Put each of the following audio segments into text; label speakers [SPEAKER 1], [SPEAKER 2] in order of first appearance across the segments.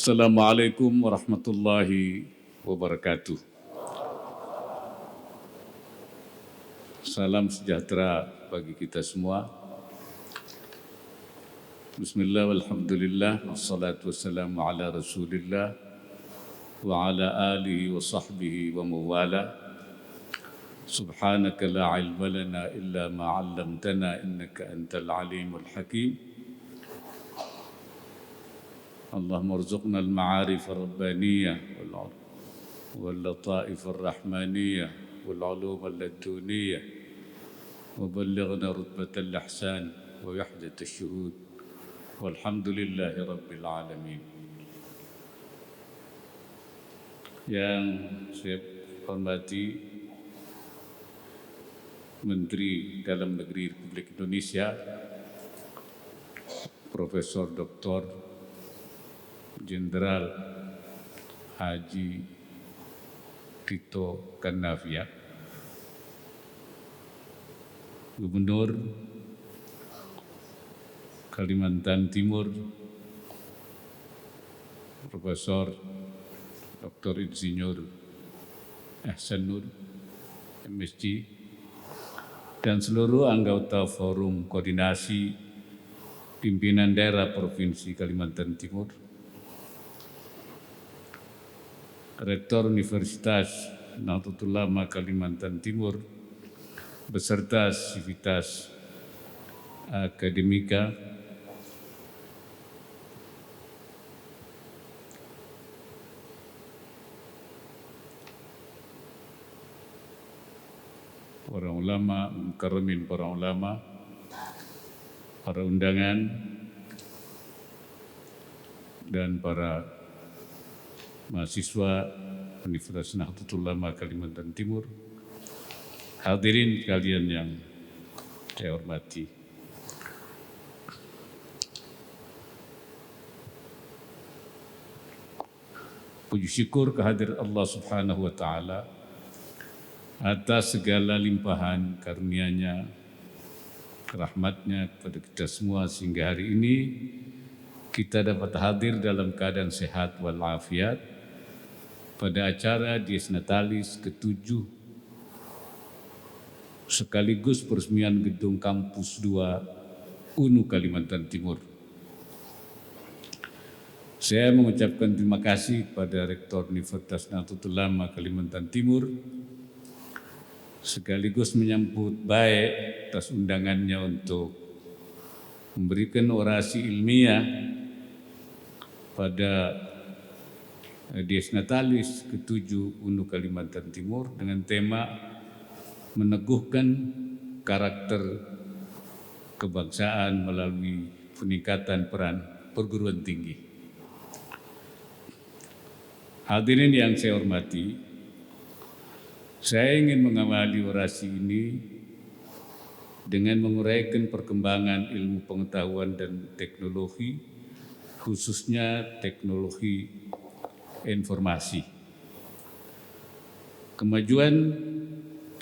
[SPEAKER 1] Assalamualaikum warahmatullahi wabarakatuh. Salam sejahtera bagi kita semua. Bismillah walhamdulillah wassalatu wassalamu ala rasulillah wa ala alihi wa sahbihi wa mawala. Subhanaka la ilma lana illa ma 'allamtana innaka antal alimul hakim. اللهم ارزقنا المعارف الربانية واللطائف الرحمانية والعلوم اللدنية وبلغنا رتبة الإحسان ووحدة الشهود والحمد لله رب العالمين. Yang saya hormati Menteri Dalam Negeri Republik Indonesia Profesor Dr. Jenderal Haji Tito Karnavian, Gubernur Kalimantan Timur Profesor Dr. Insinyur Ahsan Nur MSc, dan seluruh anggota Forum Koordinasi Pimpinan Daerah Provinsi Kalimantan Timur, Rektor Universitas Nahdlatul Ulama Kalimantan Timur, beserta sivitas akademika, para ulama, mukarramin para ulama, para undangan, dan para mahasiswa Universitas Nahdlatul Ulama Kalimantan Timur, hadirin kalian yang saya hormati. Puji syukur kehadirat Allah Subhanahu wa Ta'ala atas segala limpahan karunia-Nya, rahmat-Nya kepada kita semua, sehingga hari ini kita dapat hadir dalam keadaan sehat walafiat pada acara Dies Natalis ke-7 sekaligus peresmian gedung kampus 2 UNU Kalimantan Timur. Saya mengucapkan terima kasih kepada Rektor Universitas Nahdlatul Ulama Kalimantan Timur sekaligus menyambut baik atas undangannya untuk memberikan orasi ilmiah pada Dies Natalis ke-7 UNU Kalimantan Timur dengan tema meneguhkan karakter kebangsaan melalui peningkatan peran perguruan tinggi. Hadirin yang saya hormati, saya ingin mengawali orasi ini dengan menguraikan perkembangan ilmu pengetahuan dan teknologi, khususnya teknologi informasi. Kemajuan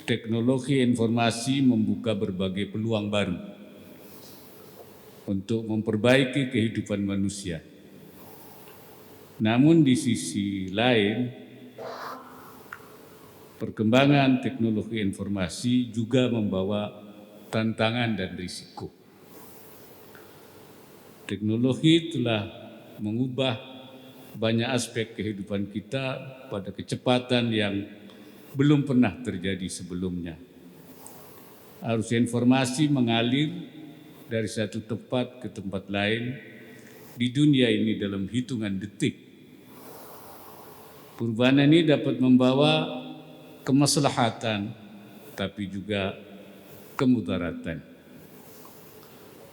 [SPEAKER 1] teknologi informasi membuka berbagai peluang baru untuk memperbaiki kehidupan manusia. Namun di sisi lain, perkembangan teknologi informasi juga membawa tantangan dan risiko. Teknologi telah mengubah banyak aspek kehidupan kita pada kecepatan yang belum pernah terjadi sebelumnya. Arus informasi mengalir dari satu tempat ke tempat lain di dunia ini dalam hitungan detik. Perubahan ini dapat membawa kemaslahatan, tapi juga kemudaratan.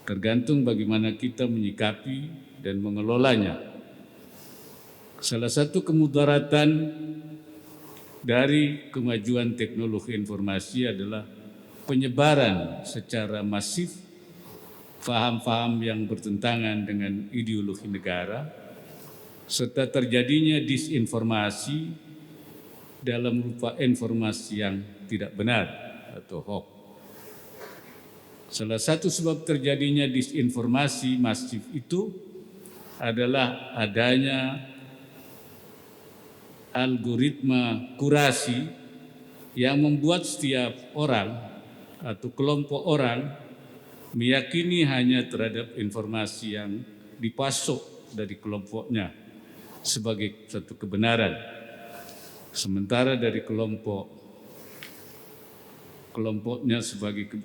[SPEAKER 1] Tergantung bagaimana kita menyikapi dan mengelolanya. Salah satu kemudaratan dari kemajuan teknologi informasi adalah penyebaran secara masif faham-faham yang bertentangan dengan ideologi negara, serta terjadinya disinformasi dalam rupa informasi yang tidak benar atau hoax. Salah satu sebab terjadinya disinformasi masif itu adalah adanya algoritma kurasi yang membuat setiap orang atau kelompok orang meyakini hanya terhadap informasi yang dipasok dari kelompoknya sebagai satu kebenaran. Sementara dari kelompoknya sebagai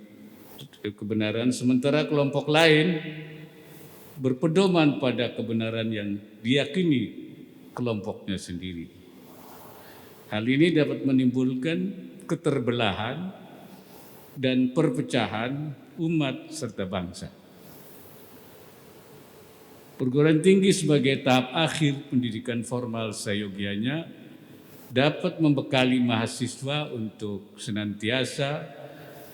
[SPEAKER 1] kebenaran, sementara kelompok lain berpedoman pada kebenaran yang diyakini kelompoknya sendiri. Hal ini dapat menimbulkan keterbelahan dan perpecahan umat serta bangsa. Perguruan tinggi sebagai tahap akhir pendidikan formal seyogianya dapat membekali mahasiswa untuk senantiasa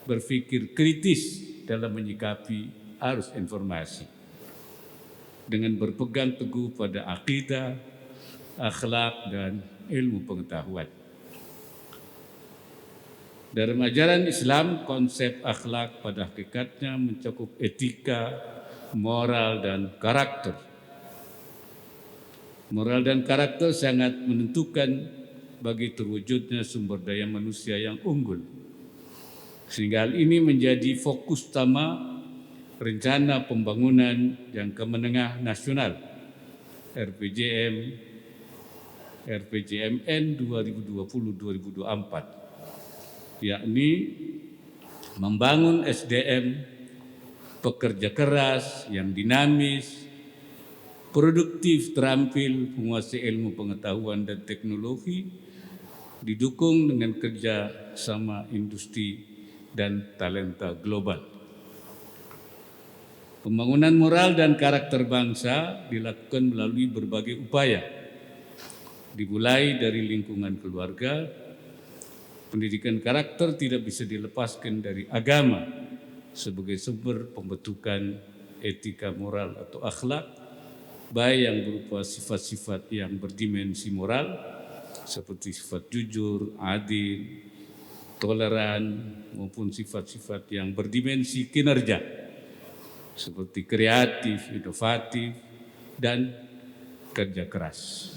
[SPEAKER 1] berpikir kritis dalam menyikapi arus informasi dengan berpegang teguh pada akidah, akhlak, dan ilmu pengetahuan. Dalam ajaran Islam, konsep akhlak pada hakikatnya mencakup etika, moral, dan karakter. Moral dan karakter sangat menentukan bagi terwujudnya sumber daya manusia yang unggul. Sehingga hal ini menjadi fokus utama Rencana Pembangunan Jangka Menengah Nasional RPJMN 2020-2024, yakni membangun SDM pekerja keras yang dinamis, produktif, terampil, penguasai ilmu pengetahuan dan teknologi, didukung dengan kerja sama industri dan talenta global. Pembangunan moral dan karakter bangsa dilakukan melalui berbagai upaya, dimulai dari lingkungan keluarga. Pendidikan karakter tidak bisa dilepaskan dari agama sebagai sumber pembentukan etika moral atau akhlak, baik yang berupa sifat-sifat yang berdimensi moral seperti sifat jujur, adil, toleran, maupun sifat-sifat yang berdimensi kinerja seperti kreatif, inovatif, dan kerja keras.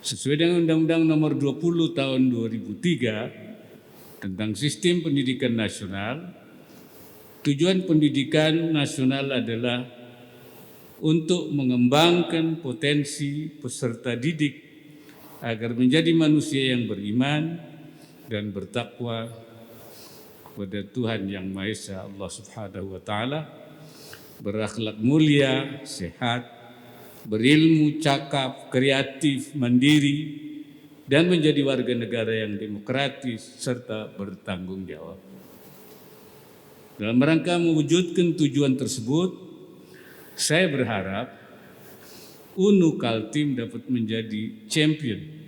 [SPEAKER 1] Sesuai dengan Undang-Undang Nomor 20 Tahun 2003 tentang Sistem Pendidikan Nasional, tujuan pendidikan nasional adalah untuk mengembangkan potensi peserta didik agar menjadi manusia yang beriman dan bertakwa kepada Tuhan Yang Maha Esa Allah Subhanahu wa taala, berakhlak mulia, sehat, berilmu, cakap, kreatif, mandiri, dan menjadi warga negara yang demokratis serta bertanggung jawab. Dalam rangka mewujudkan tujuan tersebut, saya berharap UNU Kaltim dapat menjadi champion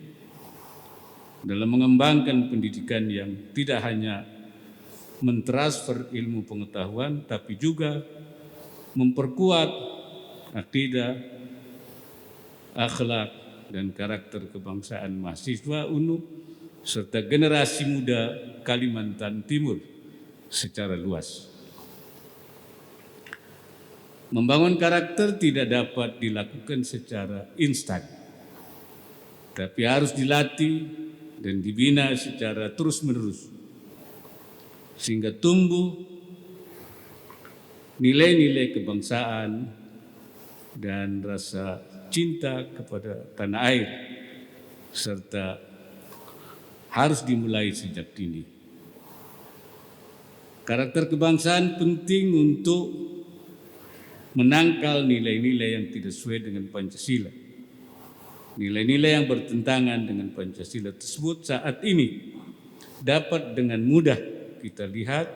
[SPEAKER 1] dalam mengembangkan pendidikan yang tidak hanya mentransfer ilmu pengetahuan, tapi juga memperkuat akidah, akhlak, dan karakter kebangsaan mahasiswa UNU serta generasi muda Kalimantan Timur secara luas. Membangun karakter tidak dapat dilakukan secara instan, tapi harus dilatih dan dibina secara terus-menerus sehingga tumbuh nilai-nilai kebangsaan dan rasa cinta kepada tanah air, serta harus dimulai sejak dini. Karakter kebangsaan penting untuk menangkal nilai-nilai yang tidak sesuai dengan Pancasila. Nilai-nilai yang bertentangan dengan Pancasila tersebut saat ini dapat dengan mudah kita lihat,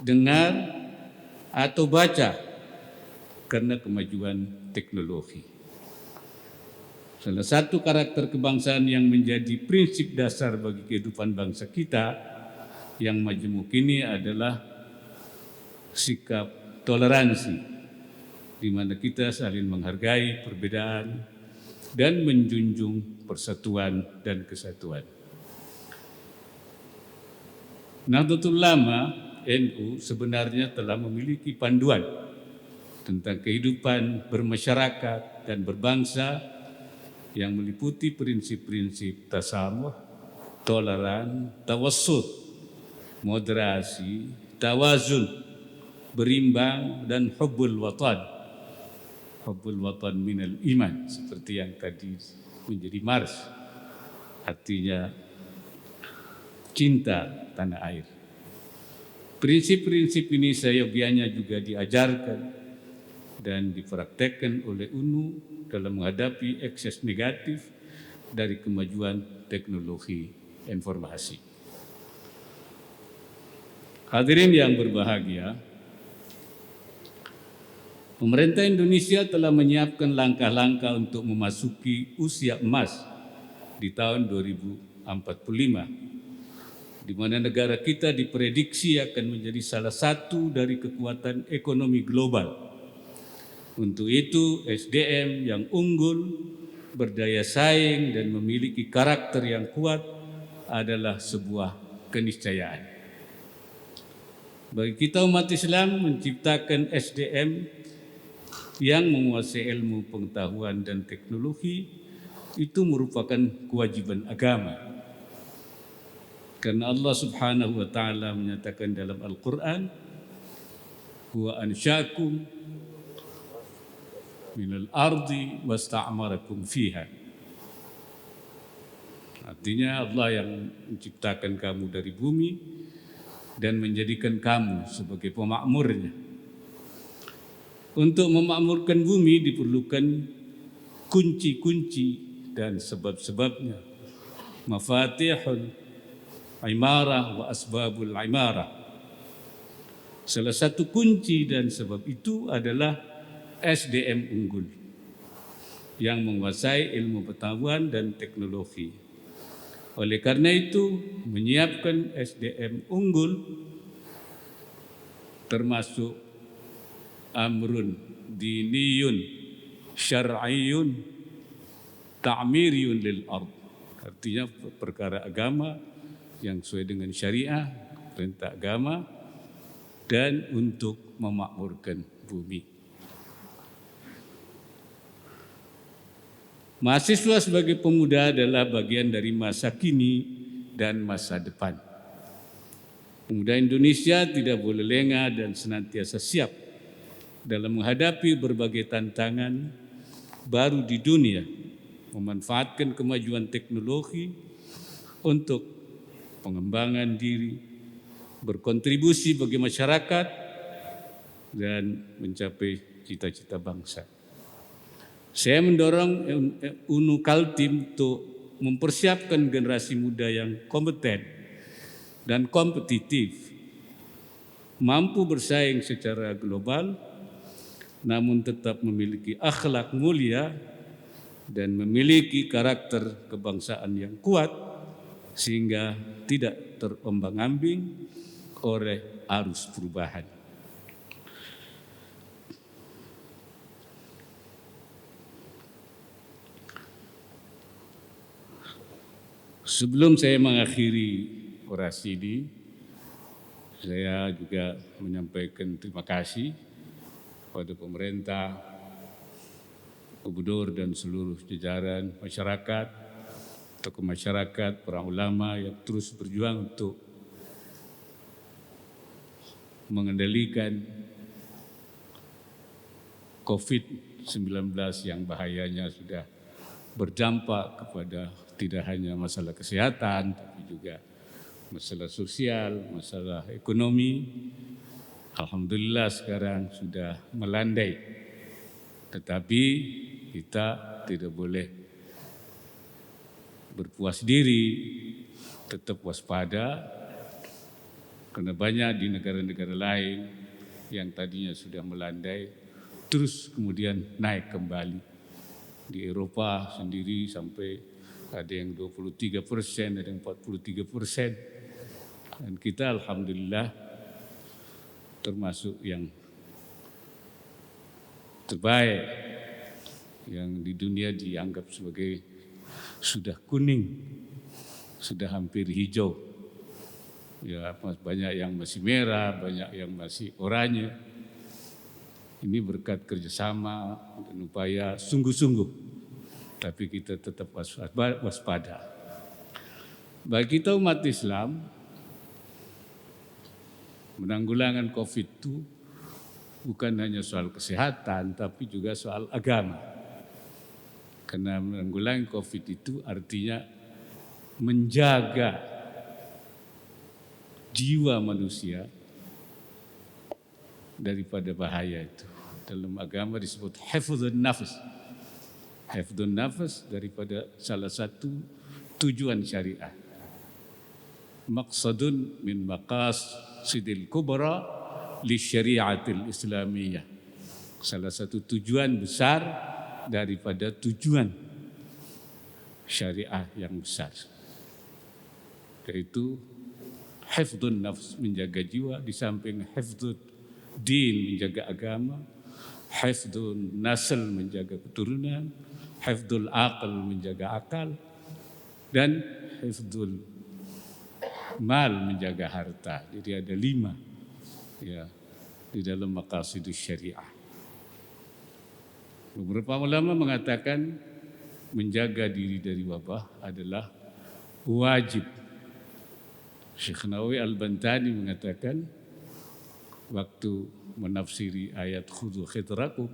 [SPEAKER 1] dengar, atau baca karena kemajuan teknologi. Salah satu karakter kebangsaan yang menjadi prinsip dasar bagi kehidupan bangsa kita yang majemuk ini adalah sikap toleransi, di mana kita saling menghargai perbedaan dan menjunjung persatuan dan kesatuan. Nahdlatul Ulama NU sebenarnya telah memiliki panduan tentang kehidupan bermasyarakat dan berbangsa yang meliputi prinsip-prinsip tasamuh, toleran, tawassut, moderasi, tawazun, berimbang, dan hubbul watan. Hubbul watan minal iman, seperti yang tadi menjadi mars, artinya cinta tanah air. Prinsip-prinsip ini seyogianya juga diajarkan dan dipraktekkan oleh UNU dalam menghadapi ekses negatif dari kemajuan teknologi informasi. Hadirin yang berbahagia, pemerintah Indonesia telah menyiapkan langkah-langkah untuk memasuki usia emas di tahun 2045, di mana negara kita diprediksi akan menjadi salah satu dari kekuatan ekonomi global. Untuk itu, SDM yang unggul, berdaya saing, dan memiliki karakter yang kuat adalah sebuah keniscayaan. Bagi kita umat Islam, menciptakan SDM yang menguasai ilmu pengetahuan dan teknologi itu merupakan kewajiban agama. Karena Allah Subhanahu wa taala menyatakan dalam Al-Qur'an, "Huwa ansya'akum minal ardi wasta'amarakum fiha." Artinya Allah yang menciptakan kamu dari bumi dan menjadikan kamu sebagai pemakmurnya. Untuk memakmurkan bumi diperlukan kunci-kunci dan sebab-sebabnya. Mafatihul imarah wa asbabul imarah. Salah satu kunci dan sebab itu adalah SDM unggul yang menguasai ilmu pengetahuan dan teknologi. Oleh karena itu, menyiapkan SDM unggul termasuk amrun diniyun syar'iyun ta'miriyun lil ard. Artinya perkara agama yang sesuai dengan syariah, perintah agama, dan untuk memakmurkan bumi. Mahasiswa sebagai pemuda adalah bagian dari masa kini dan masa depan. Pemuda Indonesia tidak boleh lengah dan senantiasa siap dalam menghadapi berbagai tantangan baru di dunia, memanfaatkan kemajuan teknologi untuk pengembangan diri, berkontribusi bagi masyarakat, dan mencapai cita-cita bangsa. Saya mendorong UNU Kaltim untuk mempersiapkan generasi muda yang kompeten dan kompetitif, mampu bersaing secara global, namun tetap memiliki akhlak mulia dan memiliki karakter kebangsaan yang kuat sehingga tidak terombang-ambing oleh arus perubahan. Sebelum saya mengakhiri orasi ini, saya juga menyampaikan terima kasih kepada pemerintah, gubernur dan seluruh jajaran masyarakat, tokoh masyarakat, para ulama yang terus berjuang untuk mengendalikan COVID-19 yang bahayanya sudah berdampak kepada tidak hanya masalah kesehatan, tapi juga masalah sosial, masalah ekonomi. Alhamdulillah sekarang sudah melandai. Tetapi kita tidak boleh berpuas diri, tetap waspada, karena banyak di negara-negara lain yang tadinya sudah melandai, terus kemudian naik kembali. Di Eropa sendiri sampai ada yang 23%, ada yang 43%. Dan kita alhamdulillah termasuk yang terbaik, yang di dunia dianggap sebagai sudah kuning, sudah hampir hijau. Ya, banyak yang masih merah, banyak yang masih oranye. Ini berkat kerjasama dan upaya sungguh-sungguh tapi kita tetap waspada. Bagi kita umat Islam, menanggulangan COVID itu bukan hanya soal kesehatan, tapi juga soal agama. Karena menanggulangi COVID itu artinya menjaga jiwa manusia daripada bahaya itu. Dalam agama disebut hifdzun nafs. Hifdzun nafs daripada salah satu tujuan syariah. Maqsadun min maqasidil kubra li syariatil islamiyah. Salah satu tujuan besar daripada tujuan syariah yang besar. Yaitu hifdzun nafs, menjaga jiwa, di samping hifdzud din, menjaga agama, hifdzun nasl, menjaga keturunan, hifdzul aql, menjaga akal, dan hifdzul mal, menjaga harta. Jadi ada 5 ya di dalam maqasidus syariah. Beberapa ulama mengatakan menjaga diri dari wabah adalah wajib. Syekh Nawawi Al-Bantani mengatakan waktu menafsiri ayat khudhu khitrakum,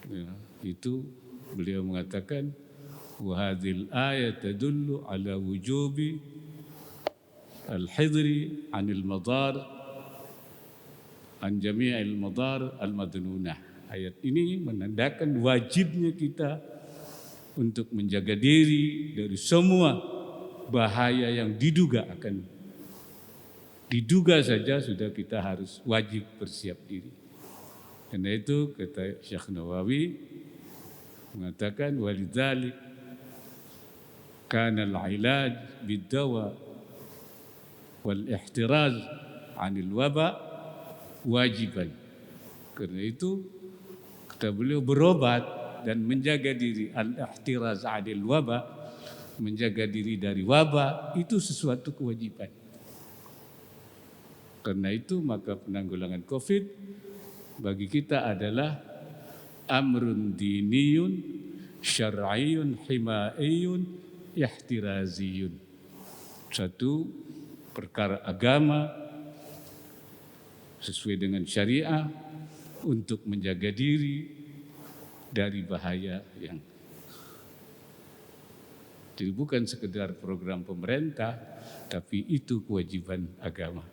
[SPEAKER 1] ya, itu beliau mengatakan wa hadhil ayat tadullu ala wujubi al-hidri anil madar an jami'il madar al-madnunah. Ayat ini menandakan wajibnya kita untuk menjaga diri dari semua bahaya yang diduga saja sudah kita harus wajib bersiap diri. Karena itu kata Syekh Nawawi mengatakan walidzalik kana al-ilaj bid-dawa wal ihtiraz 'anil waba wajiban. Karena itu kata beliau berobat dan menjaga diri, al-ihtiraz 'anil waba, menjaga diri dari wabah itu sesuatu kewajiban. Karena itu maka penanggulangan COVID bagi kita adalah amrun diniyun syar'iyyun himaiyun ihtiraziyun. Satu perkara agama sesuai dengan syariah untuk menjaga diri dari bahaya yang jadi bukan sekedar program pemerintah, tapi itu kewajiban agama.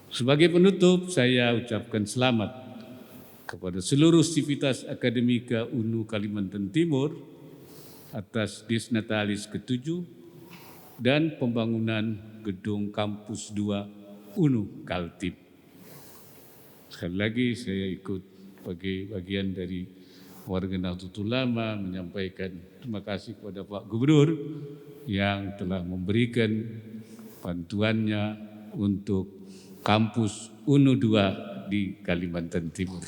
[SPEAKER 1] Sebagai penutup, saya ucapkan selamat kepada seluruh sivitas akademika UNU Kalimantan Timur atas Disnatalis ke-7 dan pembangunan gedung kampus 2 UNU Kaltim. Sekali lagi saya ikut sebagai bagian dari warga Nahdlatul Ulama menyampaikan terima kasih kepada Pak Gubernur yang telah memberikan bantuannya untuk kampus UNU 2 di Kalimantan Timur.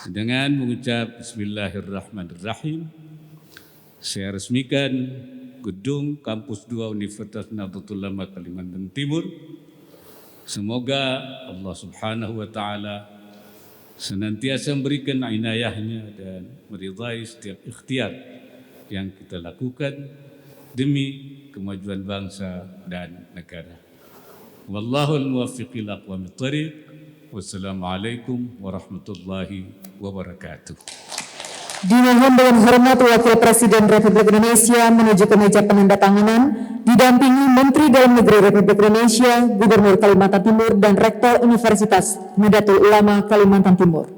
[SPEAKER 1] Dengan mengucap Bismillahirrahmanirrahim, saya resmikan gedung kampus 2 Universitas Nahdlatul Ulama Kalimantan Timur. Semoga Allah Subhanahu wa taala senantiasa memberikan inayahnya dan meridai setiap ikhtiar yang kita lakukan demi kemajuan bangsa dan negara. Wallahul muwaffiq ila aqwamit thariq. Wassalamualaikum warahmatullahi wabarakatuh.
[SPEAKER 2] Dimohon dengan hormat Wakil Presiden Republik Indonesia menuju ke meja penandatanganan, didampingi Menteri Dalam Negeri Republik Indonesia, Gubernur Kalimantan Timur, dan Rektor Universitas Nahdlatul Ulama Kalimantan Timur.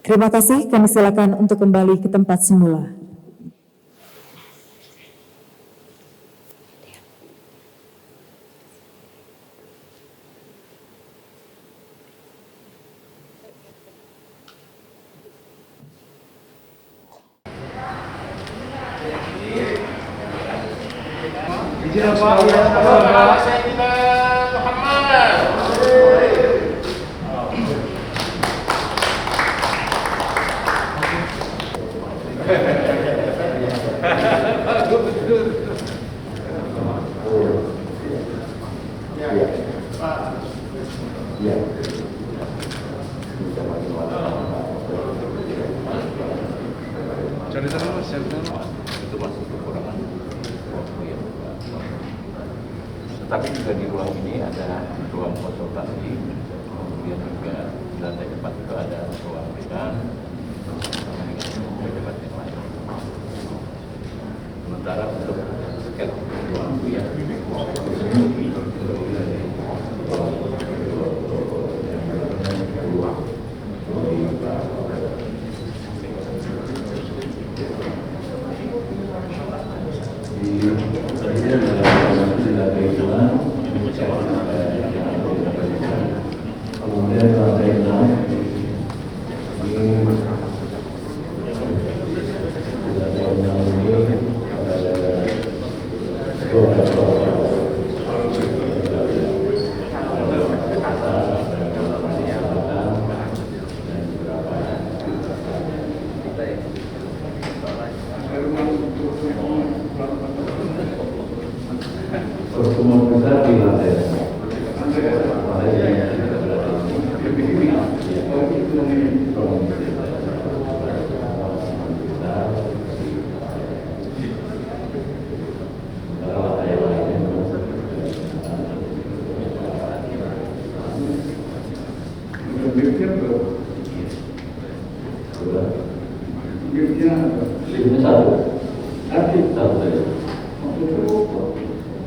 [SPEAKER 2] Terima kasih, kami silakan untuk kembali ke tempat semula.
[SPEAKER 3] Tetapi juga di ruang ini ada ruang konsultasi, kemudian juga di lantai depan itu ada ruang dekan, debat yang lain. Sementara untuk sket ruang ya. Pertemuan besar di lantai.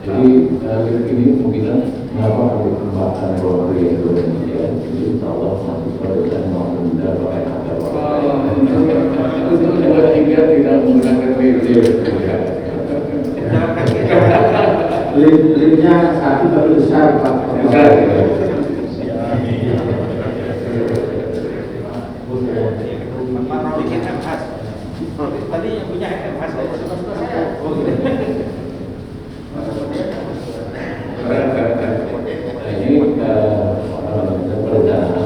[SPEAKER 3] Jadi ini kemungkinan mengapa ada kesempatan Rotary Indonesia itu insya Allah mahasiswa dan mau muda pakai ada itu tiga tidak menggunakan media. Linknya satu tapi besar Pak. Besar.
[SPEAKER 4] Tadi yang punya khas saya.
[SPEAKER 3] Ini perencanaan